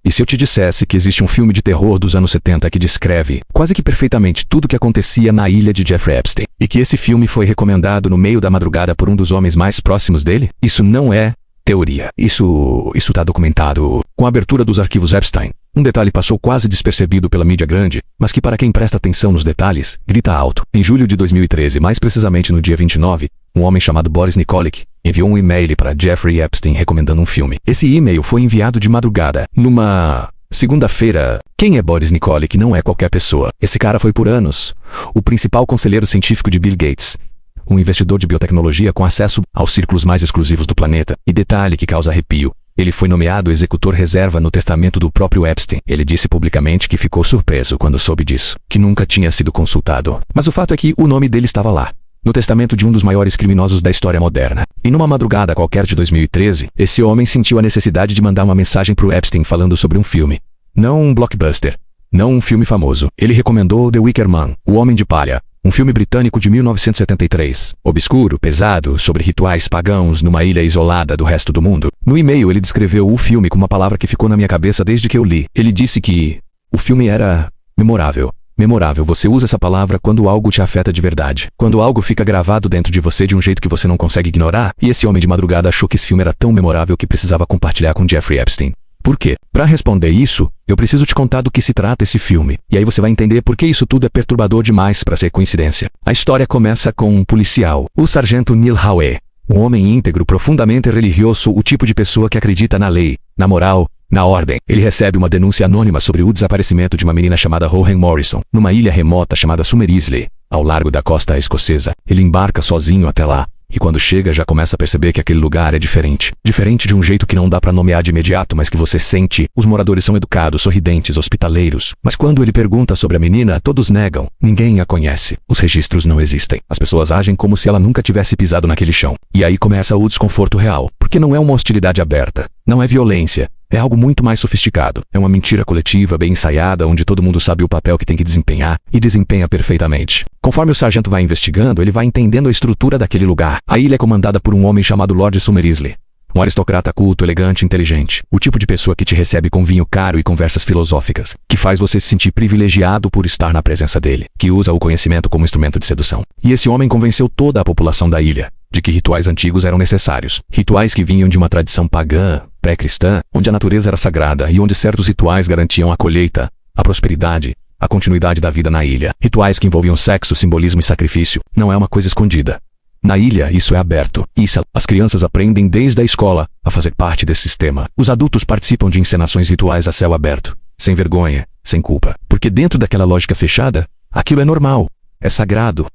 E se eu te dissesse que existe um filme de terror dos anos 70 que descreve quase que perfeitamente tudo o que acontecia na ilha de Jeffrey Epstein, e que esse filme foi recomendado no meio da madrugada por um dos homens mais próximos dele? Isso não é teoria. Isso tá documentado. Com a abertura dos arquivos Epstein, um detalhe passou quase despercebido pela mídia grande, mas que para quem presta atenção nos detalhes, grita alto. Em julho de 2013, mais precisamente no dia 29, um homem chamado Boris Nikolic enviou um e-mail para Jeffrey Epstein recomendando um filme. Esse e-mail foi enviado de madrugada, numa segunda-feira. Quem é Boris Nikolic não é qualquer pessoa. Esse cara foi por anos o principal conselheiro científico de Bill Gates, um investidor de biotecnologia com acesso aos círculos mais exclusivos do planeta. E detalhe que causa arrepio: ele foi nomeado executor reserva no testamento do próprio Epstein. Ele disse publicamente que ficou surpreso quando soube disso, que nunca tinha sido consultado. Mas o fato é que o nome dele estava lá, no testamento de um dos maiores criminosos da história moderna. E numa madrugada qualquer de 2013, esse homem sentiu a necessidade de mandar uma mensagem pro Epstein falando sobre um filme. Não um blockbuster, não um filme famoso. Ele recomendou The Wicker Man, O Homem de Palha, um filme britânico de 1973, obscuro, pesado, sobre rituais pagãos numa ilha isolada do resto do mundo. No e-mail ele descreveu o filme com uma palavra que ficou na minha cabeça desde que eu li. Ele disse que o filme era memorável. Memorável, você usa essa palavra quando algo te afeta de verdade. Quando algo fica gravado dentro de você de um jeito que você não consegue ignorar. E esse homem de madrugada achou que esse filme era tão memorável que precisava compartilhar com Jeffrey Epstein. Por quê? Para responder isso, eu preciso te contar do que se trata esse filme. E aí você vai entender por que isso tudo é perturbador demais para ser coincidência. A história começa com um policial, o sargento Neil Howe. Um homem íntegro, profundamente religioso, o tipo de pessoa que acredita na lei, na moral, na ordem. Ele recebe uma denúncia anônima sobre o desaparecimento de uma menina chamada Rohan Morrison, numa ilha remota chamada Summerisle, ao largo da costa escocesa. Ele embarca sozinho até lá. E quando chega, já começa a perceber que aquele lugar é diferente. Diferente de um jeito que não dá pra nomear de imediato, mas que você sente. Os moradores são educados, sorridentes, hospitaleiros. Mas quando ele pergunta sobre a menina, todos negam. Ninguém a conhece. Os registros não existem. As pessoas agem como se ela nunca tivesse pisado naquele chão. E aí começa o desconforto real. Porque não é uma hostilidade aberta. Não é violência. É algo muito mais sofisticado. É uma mentira coletiva, bem ensaiada, onde todo mundo sabe o papel que tem que desempenhar, e desempenha perfeitamente. Conforme o sargento vai investigando, ele vai entendendo a estrutura daquele lugar. A ilha é comandada por um homem chamado Lord Summerisle. Um aristocrata culto, elegante, inteligente. O tipo de pessoa que te recebe com vinho caro e conversas filosóficas. Que faz você se sentir privilegiado por estar na presença dele. Que usa o conhecimento como instrumento de sedução. E esse homem convenceu toda a população da ilha de que rituais antigos eram necessários. Rituais que vinham de uma tradição pagã, pré-cristã, onde a natureza era sagrada e onde certos rituais garantiam a colheita, a prosperidade, a continuidade da vida na ilha. Rituais que envolviam sexo, simbolismo e sacrifício. Não é uma coisa escondida. Na ilha, isso é aberto. As crianças aprendem desde a escola a fazer parte desse sistema. Os adultos participam de encenações rituais a céu aberto, sem vergonha, sem culpa. Porque dentro daquela lógica fechada, aquilo é normal, é sagrado,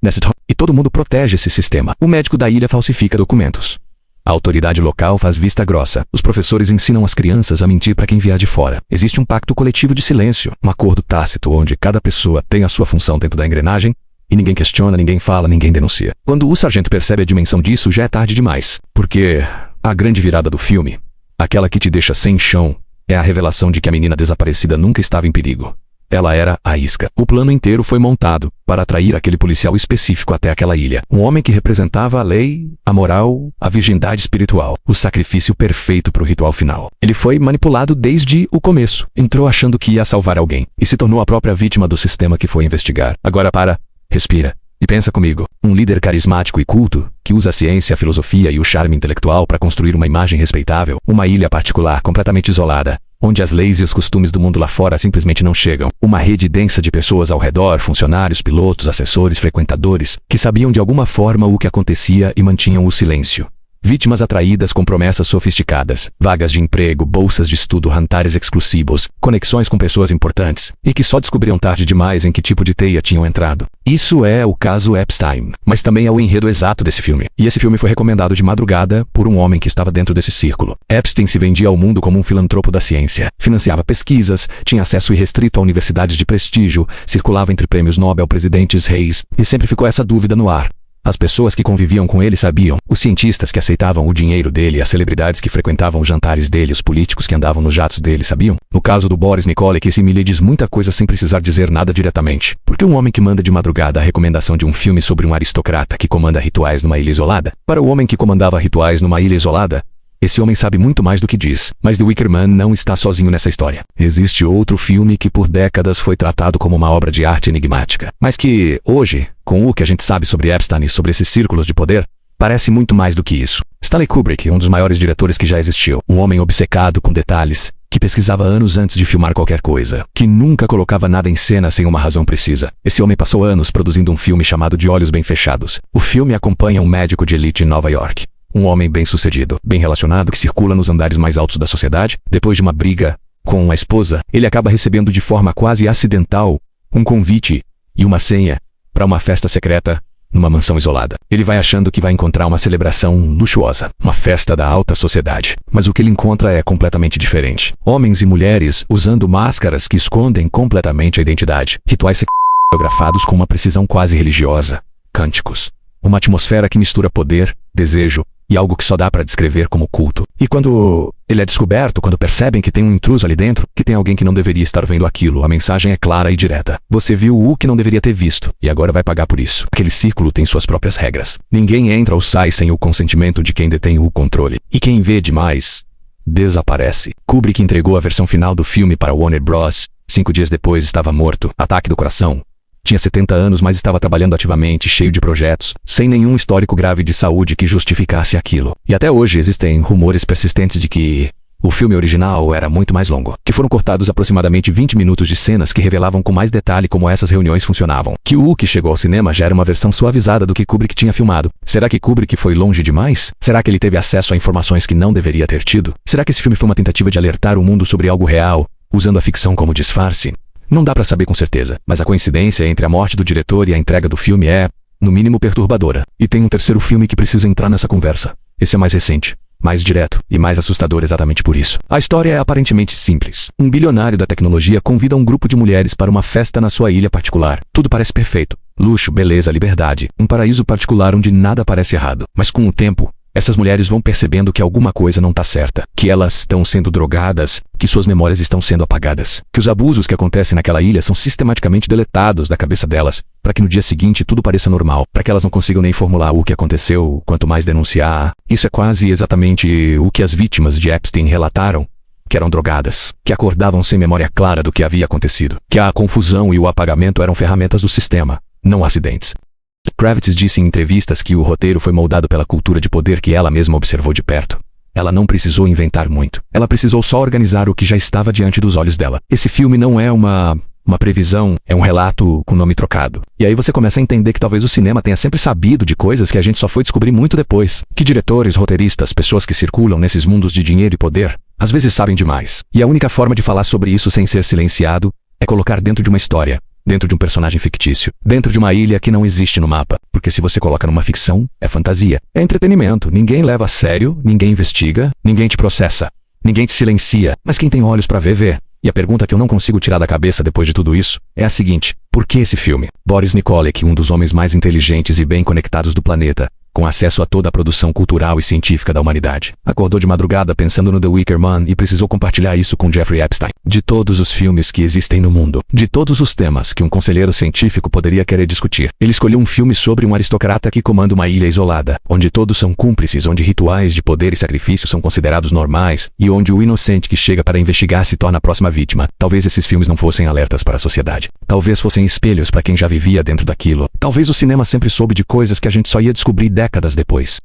e todo mundo protege esse sistema. O médico da ilha falsifica documentos. A autoridade local faz vista grossa. Os professores ensinam as crianças a mentir para quem vier de fora. Existe um pacto coletivo de silêncio, um acordo tácito onde cada pessoa tem a sua função dentro da engrenagem e ninguém questiona, ninguém fala, ninguém denuncia. Quando o sargento percebe a dimensão disso, já é tarde demais. Porque a grande virada do filme, aquela que te deixa sem chão, é a revelação de que a menina desaparecida nunca estava em perigo. Ela era a isca. O plano inteiro foi montado para atrair aquele policial específico até aquela ilha. Um homem que representava a lei, a moral, a virgindade espiritual. O sacrifício perfeito para o ritual final. Ele foi manipulado desde o começo. Entrou achando que ia salvar alguém. E se tornou a própria vítima do sistema que foi investigar. Agora para, respira e pensa comigo. Um líder carismático e culto, que usa a ciência, a filosofia e o charme intelectual para construir uma imagem respeitável. Uma ilha particular, completamente isolada, onde as leis e os costumes do mundo lá fora simplesmente não chegam. Uma rede densa de pessoas ao redor, funcionários, pilotos, assessores, frequentadores, que sabiam de alguma forma o que acontecia e mantinham o silêncio. Vítimas atraídas com promessas sofisticadas, vagas de emprego, bolsas de estudo, jantares exclusivos, conexões com pessoas importantes, e que só descobriam tarde demais em que tipo de teia tinham entrado. Isso é o caso Epstein, mas também é o enredo exato desse filme. E esse filme foi recomendado de madrugada por um homem que estava dentro desse círculo. Epstein se vendia ao mundo como um filantropo da ciência, financiava pesquisas, tinha acesso irrestrito a universidades de prestígio, circulava entre prêmios Nobel, presidentes, reis, e sempre ficou essa dúvida no ar. As pessoas que conviviam com ele sabiam, os cientistas que aceitavam o dinheiro dele, as celebridades que frequentavam os jantares dele, os políticos que andavam nos jatos dele sabiam. No caso do Boris Nikolic, esse me diz muita coisa sem precisar dizer nada diretamente. Porque um homem que manda de madrugada a recomendação de um filme sobre um aristocrata que comanda rituais numa ilha isolada, para o homem que comandava rituais numa ilha isolada, Esse homem sabe muito mais do que diz, mas The Wicker Man não está sozinho nessa história. Existe outro filme que por décadas foi tratado como uma obra de arte enigmática, mas que, hoje, com o que a gente sabe sobre Epstein e sobre esses círculos de poder, parece muito mais do que isso. Stanley Kubrick, um dos maiores diretores que já existiu, um homem obcecado com detalhes, que pesquisava anos antes de filmar qualquer coisa, que nunca colocava nada em cena sem uma razão precisa. Esse homem passou anos produzindo um filme chamado De Olhos Bem Fechados. O filme acompanha um médico de elite em Nova York. Um homem bem-sucedido, bem relacionado, que circula nos andares mais altos da sociedade. Depois de uma briga com a esposa, ele acaba recebendo de forma quase acidental um convite e uma senha para uma festa secreta numa mansão isolada. Ele vai achando que vai encontrar uma celebração luxuosa, uma festa da alta sociedade. Mas o que ele encontra é completamente diferente. Homens e mulheres usando máscaras que escondem completamente a identidade. Rituais coreografados com uma precisão quase religiosa. Cânticos. Uma atmosfera que mistura poder, desejo e algo que só dá para descrever como culto. E quando ele é descoberto, quando percebem que tem um intruso ali dentro, que tem alguém que não deveria estar vendo aquilo, a mensagem é clara e direta. Você viu o que não deveria ter visto, e agora vai pagar por isso. Aquele círculo tem suas próprias regras. Ninguém entra ou sai sem o consentimento de quem detém o controle. E quem vê demais, desaparece. Kubrick entregou a versão final do filme para Warner Bros. 5 dias depois estava morto. Ataque do coração. Tinha 70 anos, mas estava trabalhando ativamente, cheio de projetos, sem nenhum histórico grave de saúde que justificasse aquilo. E até hoje existem rumores persistentes de que o filme original era muito mais longo, que foram cortados aproximadamente 20 minutos de cenas que revelavam com mais detalhe como essas reuniões funcionavam. Que o que chegou ao cinema já era uma versão suavizada do que Kubrick tinha filmado. Será que Kubrick foi longe demais? Será que ele teve acesso a informações que não deveria ter tido? Será que esse filme foi uma tentativa de alertar o mundo sobre algo real, usando a ficção como disfarce? Não dá pra saber com certeza, mas a coincidência entre a morte do diretor e a entrega do filme é, no mínimo, perturbadora. E tem um terceiro filme que precisa entrar nessa conversa. Esse é mais recente, mais direto e mais assustador exatamente por isso. A história é aparentemente simples. Um bilionário da tecnologia convida um grupo de mulheres para uma festa na sua ilha particular. Tudo parece perfeito. Luxo, beleza, liberdade. Um paraíso particular onde nada parece errado. Mas com o tempo, essas mulheres vão percebendo que alguma coisa não está certa, que elas estão sendo drogadas, que suas memórias estão sendo apagadas, que os abusos que acontecem naquela ilha são sistematicamente deletados da cabeça delas, para que no dia seguinte tudo pareça normal, para que elas não consigam nem formular o que aconteceu, quanto mais denunciar. Isso é quase exatamente o que as vítimas de Epstein relataram, que eram drogadas, que acordavam sem memória clara do que havia acontecido, que a confusão e o apagamento eram ferramentas do sistema, não acidentes. Kravitz disse em entrevistas que o roteiro foi moldado pela cultura de poder que ela mesma observou de perto. Ela não precisou inventar muito. Ela precisou só organizar o que já estava diante dos olhos dela. Esse filme não é uma previsão, é um relato com nome trocado. E aí você começa a entender que talvez o cinema tenha sempre sabido de coisas que a gente só foi descobrir muito depois. Que diretores, roteiristas, pessoas que circulam nesses mundos de dinheiro e poder, às vezes sabem demais. E a única forma de falar sobre isso sem ser silenciado é colocar dentro de uma história, dentro de um personagem fictício, dentro de uma ilha que não existe no mapa. Porque se você coloca numa ficção, é fantasia, é entretenimento, ninguém leva a sério, ninguém investiga, ninguém te processa, ninguém te silencia, mas quem tem olhos pra ver, vê. E a pergunta que eu não consigo tirar da cabeça depois de tudo isso é a seguinte: por que esse filme? Boris Nikolek, um dos homens mais inteligentes e bem conectados do planeta, com acesso a toda a produção cultural e científica da humanidade, acordou de madrugada pensando no The Wicker Man e precisou compartilhar isso com Jeffrey Epstein. De todos os filmes que existem no mundo, de todos os temas que um conselheiro científico poderia querer discutir, ele escolheu um filme sobre um aristocrata que comanda uma ilha isolada, onde todos são cúmplices, onde rituais de poder e sacrifício são considerados normais, e onde o inocente que chega para investigar se torna a próxima vítima. Talvez esses filmes não fossem alertas para a sociedade. Talvez fossem espelhos para quem já vivia dentro daquilo. Talvez o cinema sempre soube de coisas que a gente só ia descobrir décadas depois.